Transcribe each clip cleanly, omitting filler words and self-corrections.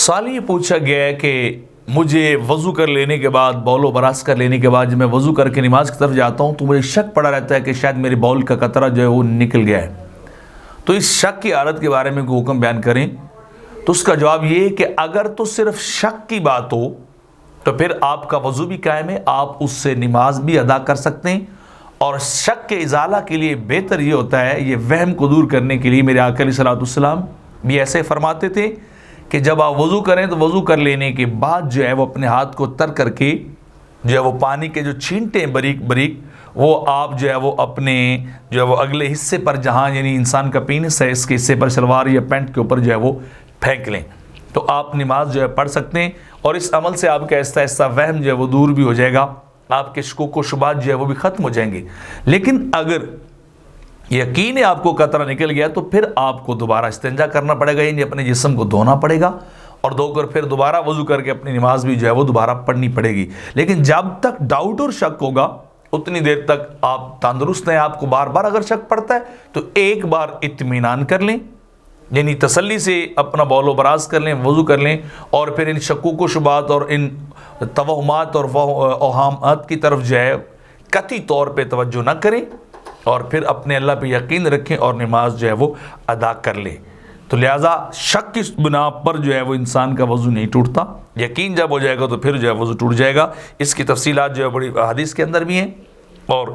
سوال یہ پوچھا گیا ہے کہ مجھے وضو کر لینے کے بعد بول و براز کر لینے کے بعد جب میں وضو کر کے نماز کی طرف جاتا ہوں تو مجھے شک پڑا رہتا ہے کہ شاید میرے بول کا قطرہ جو ہے وہ نکل گیا ہے، تو اس شک کی حالت کے بارے میں کوئی حکم بیان کریں؟ تو اس کا جواب یہ ہے کہ اگر تو صرف شک کی بات ہو تو پھر آپ کا وضو بھی قائم ہے، آپ اس سے نماز بھی ادا کر سکتے ہیں، اور شک کے ازالہ کے لیے بہتر یہ ہوتا ہے، یہ وہم کو دور کرنے کے لیے میرے آقا علیہ الصلوۃ والسلام بھی ایسے فرماتے تھے کہ جب آپ وضو کریں تو وضو کر لینے کے بعد جو ہے وہ اپنے ہاتھ کو تر کر کے جو ہے وہ پانی کے جو چھینٹے ہیں باریک باریک وہ آپ جو ہے وہ اپنے جو ہے وہ اگلے حصے پر، جہاں یعنی انسان کا پینس ہے اس کے حصے پر، شلوار یا پینٹ کے اوپر جو ہے وہ پھینک لیں، تو آپ نماز جو ہے پڑھ سکتے ہیں، اور اس عمل سے آپ کا آہستہ آہستہ وہم جو ہے وہ دور بھی ہو جائے گا، آپ کے شکوک و شبہات جو ہے وہ بھی ختم ہو جائیں گے۔ لیکن اگر یقین ہے آپ کو قطرہ نکل گیا تو پھر آپ کو دوبارہ استنجا کرنا پڑے گا، یعنی اپنے جسم کو دھونا پڑے گا، اور دھو کر پھر دوبارہ وضو کر کے اپنی نماز بھی جو ہے وہ دوبارہ پڑھنی پڑے گی۔ لیکن جب تک ڈاؤٹ اور شک ہوگا اتنی دیر تک آپ تندرست ہیں۔ آپ کو بار بار اگر شک پڑتا ہے تو ایک بار اطمینان کر لیں، یعنی تسلی سے اپنا بول و براز کر لیں، وضو کر لیں، اور پھر ان شکوک و شبہات اور ان توہمات اور اوہامات کی طرف جو ہے قطعی طور پہ توجہ نہ کریں، اور پھر اپنے اللہ پہ یقین رکھیں اور نماز جو ہے وہ ادا کر لیں۔ تو لہٰذا شک کی بنا پر جو ہے وہ انسان کا وضو نہیں ٹوٹتا، یقین جب ہو جائے گا تو پھر جو ہے وضو ٹوٹ جائے گا۔ اس کی تفصیلات جو ہے بڑی حدیث کے اندر بھی ہیں، اور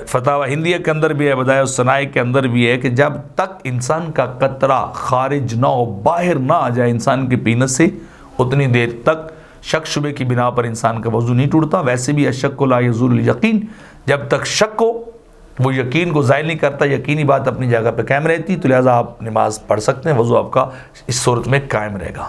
فتاوی ہندیہ کے اندر بھی ہے، بدائع الصنائع کے اندر بھی ہے کہ جب تک انسان کا قطرہ خارج نہ ہو، باہر نہ آ جائے انسان کے پینس سے، اتنی دیر تک شک شبے کی بنا پر انسان کا وضو نہیں ٹوٹتا۔ ویسے بھی الشک لا یزول الیقین، جب تک شک ہو وہ یقین کو زائل نہیں کرتا، یقینی بات اپنی جگہ پہ قائم رہتی، تو لہٰذا آپ نماز پڑھ سکتے ہیں، وضو آپ کا اس صورت میں قائم رہے گا۔